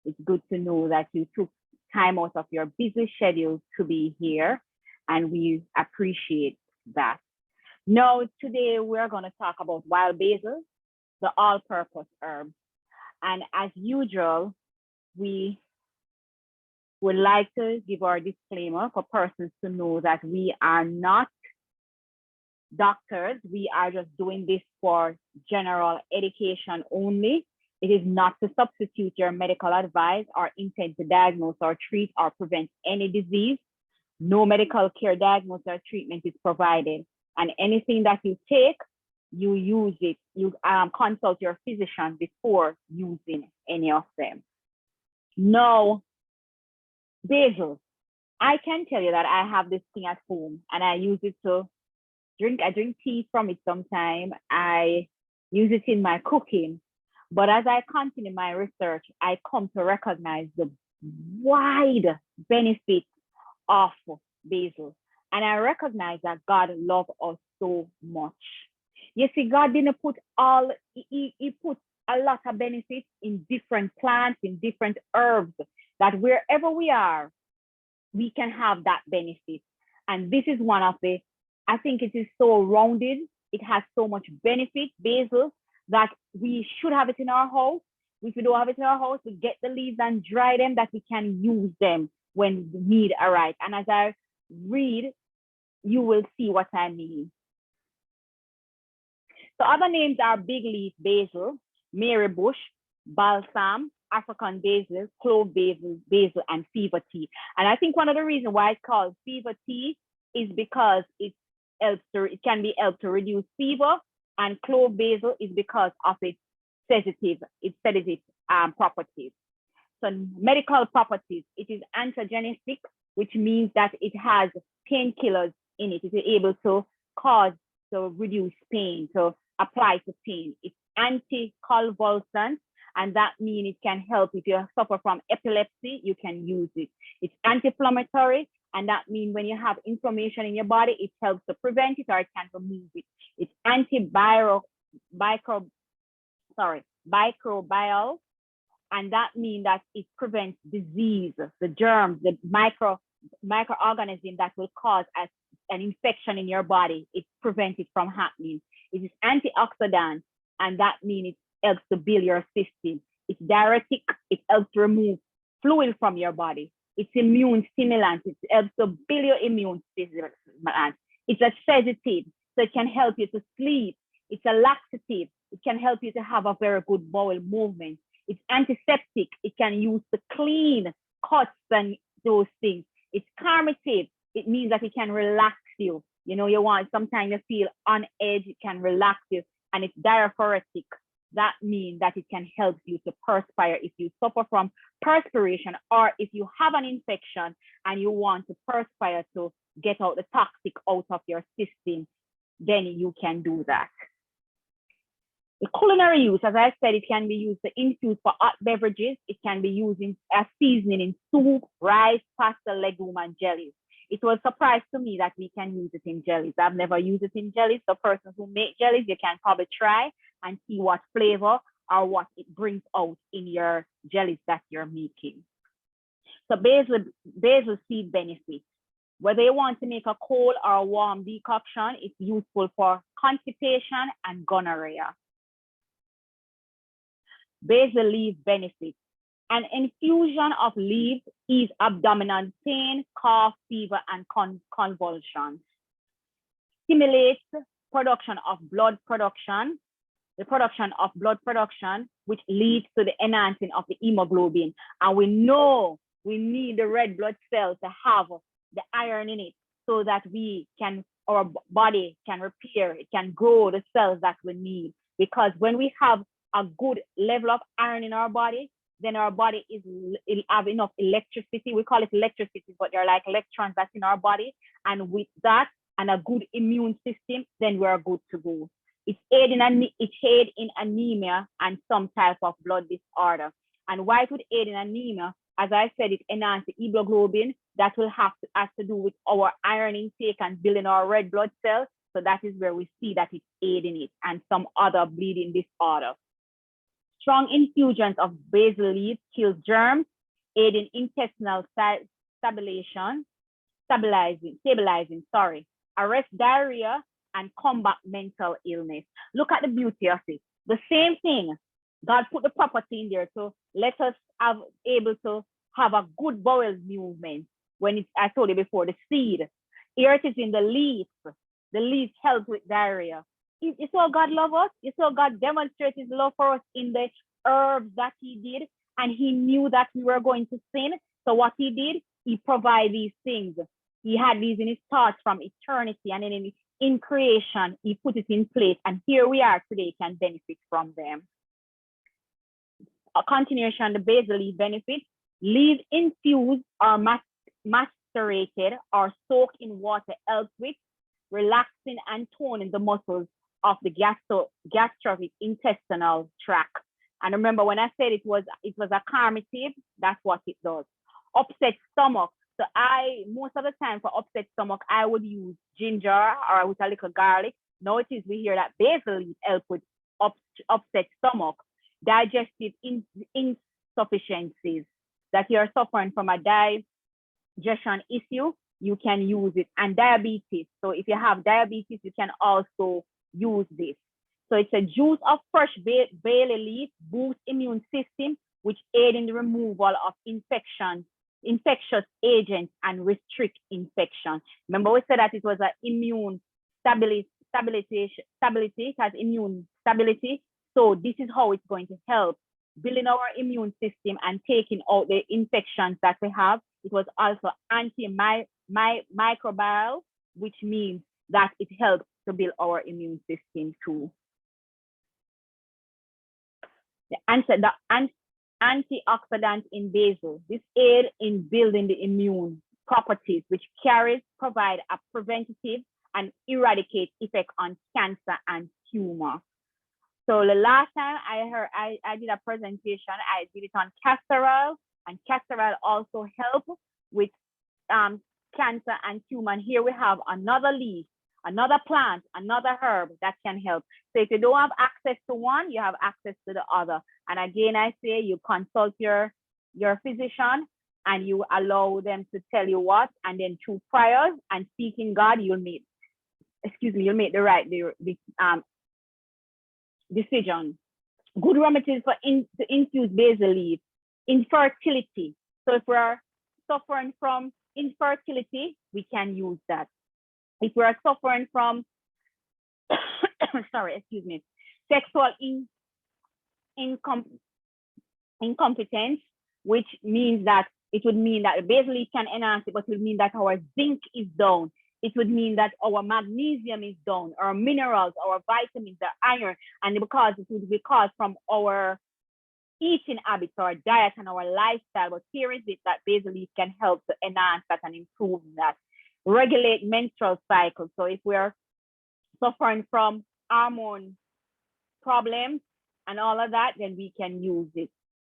It's good to know that you took time out of your busy schedule to be here, and we appreciate that. Now, today we're going to talk about wild basil, the all-purpose herb. And as usual, we would like to give our disclaimer for persons to know that we are not doctors. We are just doing this for general education only. It is not to substitute your medical advice or intend to diagnose or treat or prevent any disease. No medical care, diagnosis, or treatment is provided. And anything that you take, you use it. You consult your physician before using any of them. Now, basil. I can tell you that I have this thing at home and I use it to drink. I drink tea from it sometimes. I use it in my cooking. But as I continue my research, I come to recognize the wide benefit of basil. And I recognize that God loves us so much. You see, God didn't put he put a lot of benefits in different plants, in different herbs, that wherever we are, we can have that benefit. And this is one of the, I think it is so rounded. It has so much benefit, basil, that we should have it in our house. If we don't have it in our house, we get the leaves and dry them, that we can use them when the need arises. And as I read, you will see what I mean. So other names are big leaf basil, Mary bush, balsam, African basil, clove basil, and fever tea. And I think one of the reasons why it's called fever tea is because it can be helped to reduce fever, and clove basil is because of its sedative properties. So medical properties, it is antagonistic, which means that it has painkillers in it. It is able to reduce pain, to apply to pain. It's anticonvulsant, and that means it can help if you suffer from epilepsy, you can use it. It's anti-inflammatory, and that means when you have inflammation in your body, it helps to prevent it or it can remove it. It's microbial, and that means that it prevents disease, the germs, the microorganism that will cause an infection in your body. It prevents it from happening. It is antioxidant, and that means it helps to build your system. It's diuretic. It helps to remove fluid from your body. It's immune stimulant. It helps to build your immune system. It's a sedative, so it can help you to sleep. It's a laxative. It can help you to have a very good bowel movement. It's antiseptic. It can use to clean cuts and those things. It's calmative. It means that it can relax you. You know, sometimes you feel on edge, it can relax you. And it's diaphoretic. That means that it can help you to perspire if you suffer from perspiration, or if you have an infection and you want to perspire to get out the toxic out of your system, then you can do that. The culinary use, as I said, it can be used to infuse for hot beverages. It can be used as seasoning in soup, rice, pasta, legume, and jellies. It was a surprise to me that we can use it in jellies. I've never used it in jellies. So persons who make jellies, you can probably try and see what flavor or what it brings out in your jellies that you're making. So basil seed benefits. Whether you want to make a cold or a warm decoction, it's useful for constipation and gonorrhea. Basil leaf benefits. An infusion of leaves ease abdominal pain, cough, fever, and convulsions. Stimulates production of blood production, the production of blood production, which leads to the enhancing of the hemoglobin. And we know we need the red blood cells to have the iron in it so that our body can repair, it can grow the cells that we need. Because when we have a good level of iron in our body, then our body it'll have enough electricity. We call it electricity, but they're like electrons that's in our body. And with that and a good immune system, then we're good to go. It's aid in anemia and some type of blood disorder. And why it would aid in anemia? As I said, it enhances the hemoglobin. That will have to do with our iron intake and building our red blood cells. So that is where we see that it's aiding it, and some other bleeding disorder. Strong infusions of basil leaf kill germs, aid in intestinal stabilizing, arrest diarrhea, and combat mental illness. Look at the beauty of it. The same thing, God put the property in there to let us able to have a good bowel movement. When it's, I told you before, the seed. Here it is in the leaf. The leaf helps with diarrhea. You saw God love us. You saw God demonstrate his love for us in the herbs that he did. And he knew that we were going to sin. So what he did, he provided these things. He had these in his thoughts from eternity. And then in creation, he put it in place. And here we are today, can benefit from them. A continuation, the basil leaf benefits. Leaves infused or macerated or soaked in water helps with relaxing and toning the muscles of the gastric intestinal tract. And remember, when I said it was a calmative, that's what it does. Upset stomach. So most of the time for upset stomach, I would use ginger or with a little garlic. Notice we hear that basil leaf helps with upset stomach, digestive insufficiencies, that you're suffering from a digestion issue, you can use it. And diabetes. So if you have diabetes, you can also use this. So it's a juice of fresh bay leaf, boosts immune system, which aid in the removal of infectious agents and restrict infection. Remember we said that it was an immune stability, it has immune stability. So this is how it's going to help building our immune system and taking out the infections that we have. It was also antimicrobial, which means that it helps to build our immune system too. The antioxidant in basil, this aid in building the immune properties, which provide a preventative and eradicate effect on cancer and tumor. So the last time I did a presentation, I did it on castor oil, and castor oil also help with cancer and tumor. And here we have another leaf, another plant, another herb that can help. So if you don't have access to one, you have access to the other. And again, I say you consult your physician and you allow them to tell you what, and then through prayers and seeking God, you'll make the right decision. Good remedies for to infuse basil leaf. Infertility. So if we're suffering from infertility, we can use that. If we are suffering from, sexual incompetence, which means that it would mean that basil leaf can enhance it, but it would mean that our zinc is down. It would mean that our magnesium is down, our minerals, our vitamins, our iron, and because it would be caused from our eating habits, our diet, and our lifestyle. But here is it that basil leaf can help to enhance that and improve that. Regulate menstrual cycle. So if we're suffering from hormone problems and all of that, then we can use it.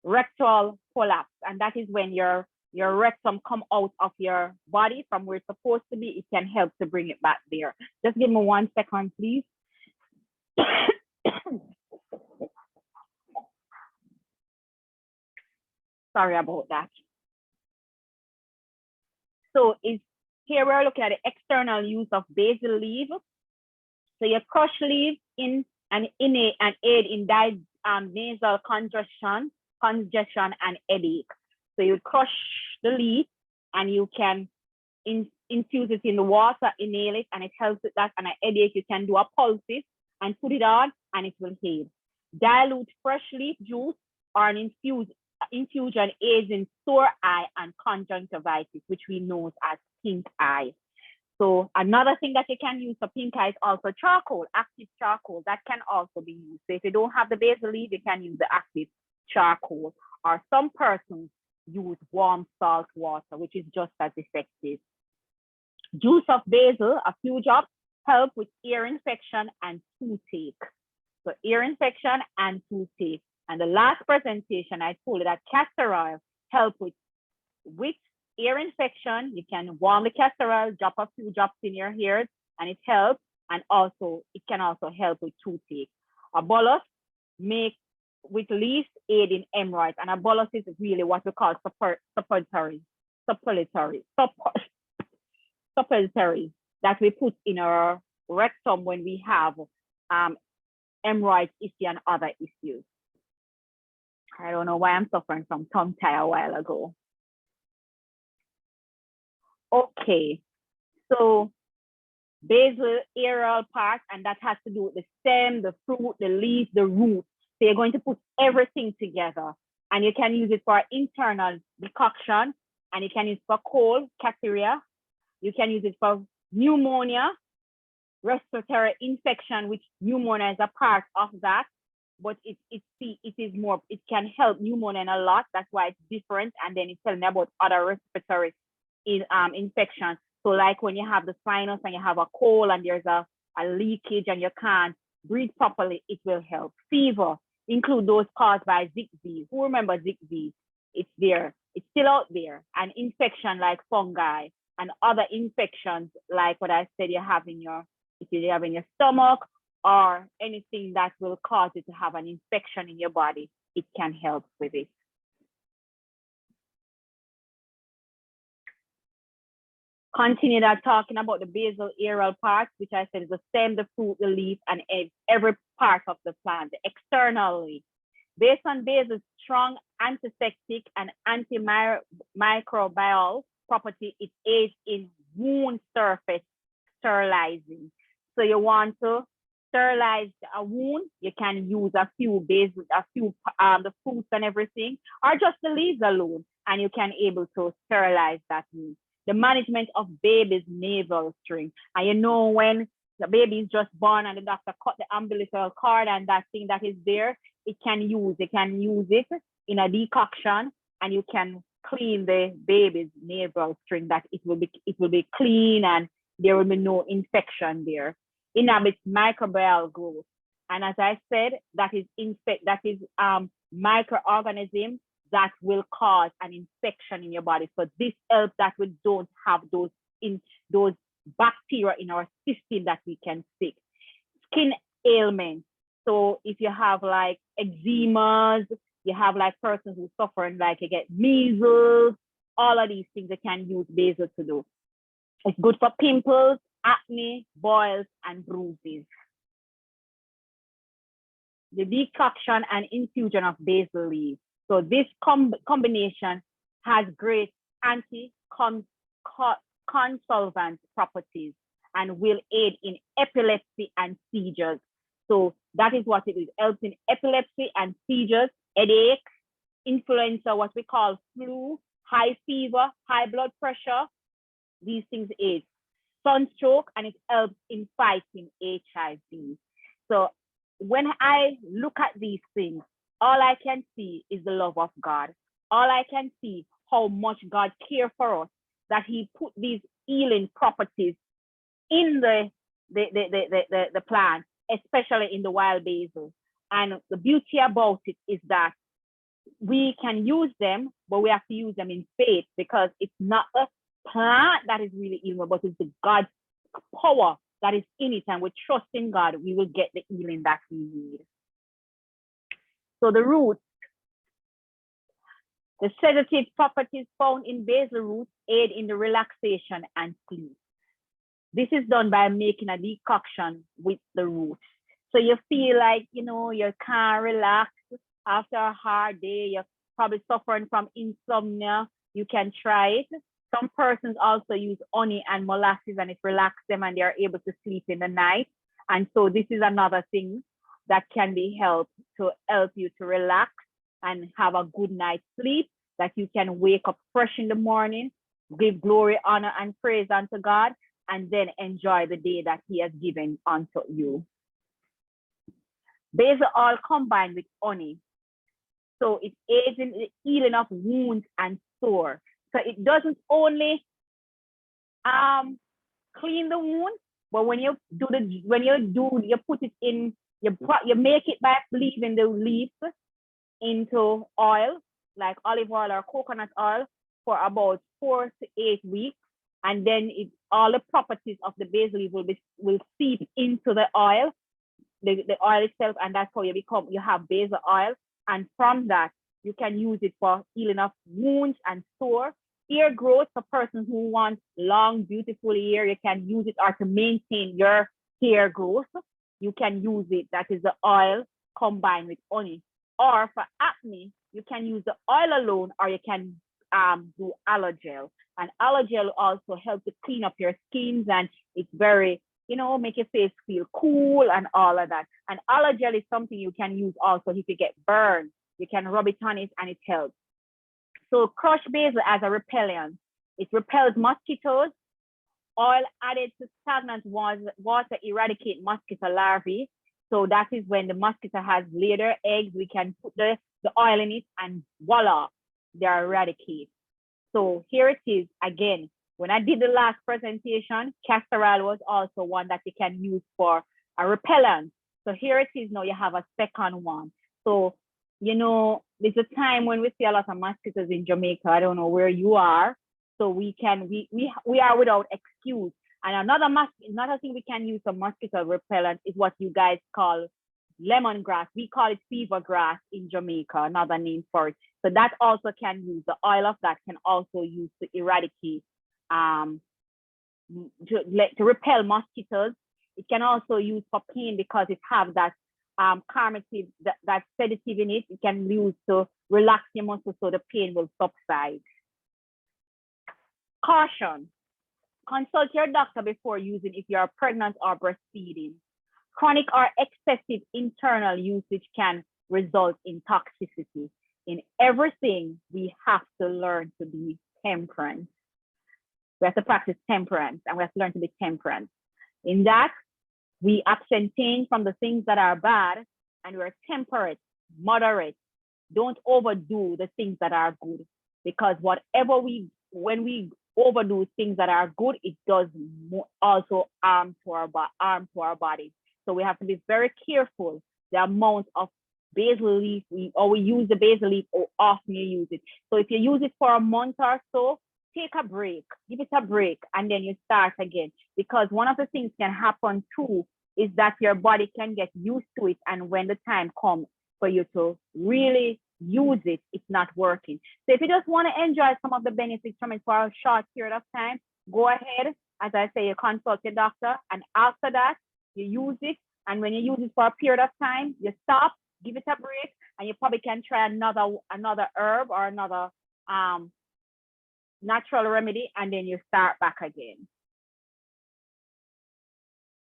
Rectal prolapse, and that is when your rectum come out of your body from where it's supposed to be. It can help to bring it back there. Just give me 1 second, please. Sorry about that. So here we're looking at the external use of basil leaf. So you crush leaves in and aid in nasal congestion and headache. So you crush the leaf and you can infuse it in the water, inhale it, and it helps with that. And a headache, you can do a pulses and put it on, and it will aid. Dilute fresh leaf juice or an infusion aids in sore eye and conjunctivitis, which we know as pink eye. So another thing that you can use for pink eye is also charcoal, active charcoal. That can also be used. So if you don't have the basil leaf, you can use the active charcoal. Or some persons use warm salt water, which is just as effective. Juice of basil, a few drops, help with ear infection and toothache. So ear infection and toothache. And the last presentation, I told you that castor oil help with ear infection. You can warm the castor oil, drop a few drops in your ears, and it helps. And also, it can also help with toothache. A bolus, make with leaves aid in hemorrhoids, and a bolus is really what we call suppository that we put in our rectum when we have hemorrhoid issue and other issues. I don't know why I'm suffering from tongue tie a while ago. Okay, so basal aerial part, and that has to do with the stem, the fruit, the leaf, the root. So you're going to put everything together, and you can use it for internal decoction, and you can use it for cold, catheria. You can use it for pneumonia, respiratory infection, which pneumonia is a part of that, but it is more, it can help pneumonia a lot. That's why it's different. And then it's telling me about other respiratory infections. So like when you have the sinus and you have a cold and there's a leakage and you can't breathe properly, it will help. Fever, include those caused by ZZ. Who remember ZZ? It's there. It's still out there. And infection like fungi and other infections like what I said you have in your, if you have in your stomach or anything that will cause you to have an infection in your body, it can help with it. Continue that talking about the basal aerial part, which I said is the stem, the fruit, the leaf, and every part of the plant, externally. Based on basil's strong antiseptic and antimicrobial property, it aids in wound surface sterilizing. So you want to sterilize a wound, you can use a few basil, the fruits and everything, or just the leaves alone, and you can able to sterilize that wound. The management of baby's navel string. And you know when the baby is just born and the doctor cut the umbilical cord and that thing that is there, you can use it in a decoction, and you can clean the baby's navel string, that it will be clean and there will be no infection there. Inhibits microbial growth. And as I said, that is microorganisms that will cause an infection in your body. So this helps that we don't have those bacteria in our system that we can fix. Skin ailments. So if you have like eczemas, you have like persons who suffer like you get measles, all of these things they can use basil to do. It's good for pimples, acne, boils, and bruises. The decoction and infusion of basil leaves. So this combination has great anti-convulsant properties and will aid in epilepsy and seizures. So that is what it is, helps in epilepsy and seizures, headache, influenza, what we call flu, high fever, high blood pressure. These things aid. Sunstroke, and it helps in fighting HIV. So when I look at these things, all I can see is the love of God. All I can see how much God cares for us, that he put these healing properties in the plant, especially in the wild basil. And the beauty about it is that we can use them, but we have to use them in faith, because it's not a plant that is really healing, but it's the God's power that is in it. And we trust in God, we will get the healing that we need. So the roots, the sedative properties found in basil roots aid in the relaxation and sleep. This is done by making a decoction with the roots. So you feel like, you know, you can't relax after a hard day, you're probably suffering from insomnia, you can try it. Some persons also use honey and molasses, and it relaxes them and they're able to sleep in the night. And so this is another thing that can be helped to help you to relax and have a good night's sleep, that you can wake up fresh in the morning, give glory, honor, and praise unto God, and then enjoy the day that he has given unto you. Basil oil combined with honey. So it aids in the healing of wounds and sore. So it doesn't only clean the wound, but when you put it in, you make it by leaving the leaves into oil, like olive oil or coconut oil, for about 4 to 8 weeks, and then all the properties of the basil leaf will seep into the oil itself, and that's how you have basil oil. And from that, you can use it for healing of wounds and sore. Hair growth for persons who want long, beautiful hair, you can use it, or to maintain your hair growth, you can use it. That is the oil combined with honey. Or for acne, you can use the oil alone, or you can do aloe gel. And aloe gel also helps to clean up your skins, and it's very, make your face feel cool and all of that. And aloe gel is something you can use also if you get burned. You can rub it on it and it helps. So crushed basil as a repellent. It repels mosquitoes. Oil added to stagnant water eradicate mosquito larvae. So that is when the mosquito has laid their eggs, we can put the oil in it and voila, they are eradicated. So here it is again. When I did the last presentation, castor oil was also one that you can use for a repellent. So here it is now, you have a second one. So, there's a time when we see a lot of mosquitoes in Jamaica. I don't know where you are. So we are without excuse. And another thing we can use for mosquito repellent is what you guys call lemongrass. We call it fever grass in Jamaica, another name for it. So that also can use, the oil of that can also use to eradicate, to repel mosquitoes. It can also use for pain because it have that calmative, that sedative in it. It can use to relax your muscles so the pain will subside. Caution. Consult your doctor before using if you are pregnant or breastfeeding. Chronic or excessive internal usage can result in toxicity. In everything, we have to learn to be temperate. We have to practice temperance, and we have to learn to be temperate. In that, we abstain from the things that are bad, and we're temperate, moderate. Don't overdo the things that are good, because when we overdo things that are good, it does also harm to our body. So we have to be very careful the amount of basil leaf we use the basil leaf, or often you use it. So if you use it for a month or so, take a break, give it a break, and then you start again. Because one of the things can happen too is that your body can get used to it, and when the time comes for you to really use it, it's not working. So if you just want to enjoy some of the benefits from it for a short period of time, go ahead. As I say, you consult your doctor, and after that, you use it. And when you use it for a period of time, you stop, give it a break, and you probably can try another herb or another natural remedy, and then you start back again.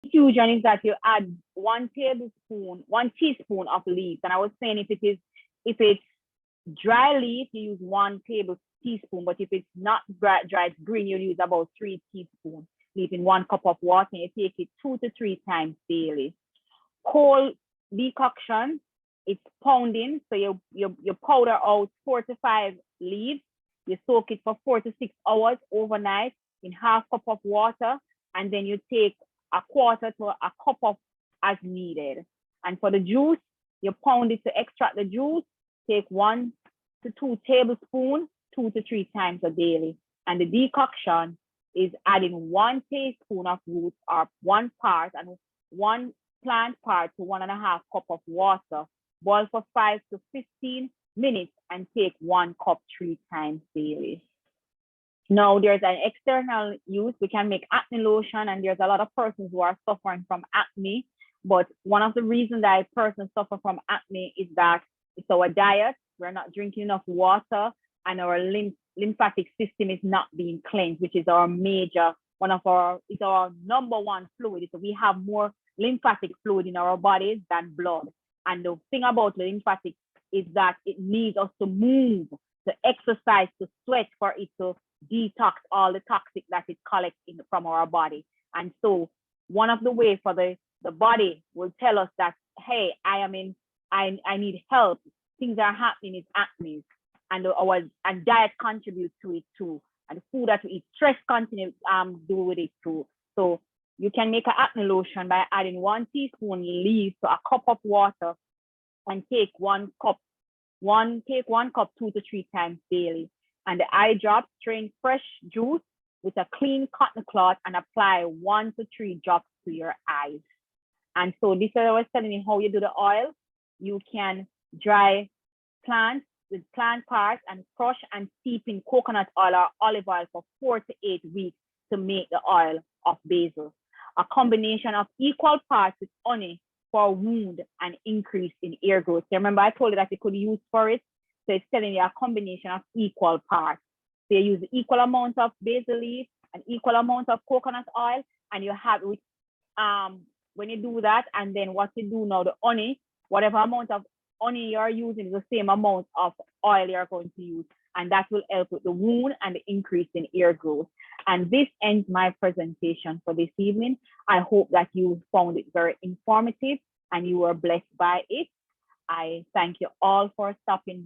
Infusion is that you add 1 teaspoon of leaves. And I was saying if it's dry leaf, you use 1 tablespoon, but if it's not dry, it's green, you use about 3 teaspoons leaf in 1 cup of water, and you take it 2 to 3 times daily. Cold decoction, it's pounding. So you powder out 4 to 5 leaves. You soak it for 4 to 6 hours overnight in half cup of water, and then you take a quarter to a cup of as needed. And for the juice, you pound it to extract the juice. Take 1 to 2 tablespoons, 2 to 3 times a daily. And the decoction is adding 1 teaspoon of roots, or 1 part and 1 plant part to 1.5 cup of water. Boil for 5 to 15 minutes and take 1 cup 3 times daily. Now, there's an external use. We can make acne lotion, and there's a lot of persons who are suffering from acne. But one of the reasons that a person suffers from acne is that it's our diet. We're not drinking enough water, and our lymphatic system is not being cleansed, which is our it's our number 1 fluid. So we have more lymphatic fluid in our bodies than blood. And the thing about the lymphatic is that it needs us to move, to exercise, to sweat for it to detox all the toxic that it collects from our body. And so one of the ways for the body will tell us that, hey, I need help, things are happening, is acne. And diet contributes to it too. And the food that we eat, stress continues do with it too. So you can make an acne lotion by adding 1 teaspoon leaves to a cup of water, and take 1 cup 2 to 3 times daily. And the eye drops, strain fresh juice with a clean cotton cloth and apply 1 to 3 drops to your eyes. And so this is what I was telling you how you do the oil. You can dry plant with plant parts and crush and steep in coconut oil or olive oil for 4 to 8 weeks to make the oil of basil. A combination of equal parts with honey for wound and increase in hair growth. So remember, I told you that you could use for it. So it's telling you a combination of equal parts. So you use equal amount of basil leaf and equal amount of coconut oil, and you have it when you do that, and then what you do now, the honey, whatever amount of honey you're using is the same amount of oil you're going to use, and that will help with the wound and the increase in hair growth. And this ends my presentation for this evening. I hope that you found it very informative and you were blessed by it. I thank you all for stopping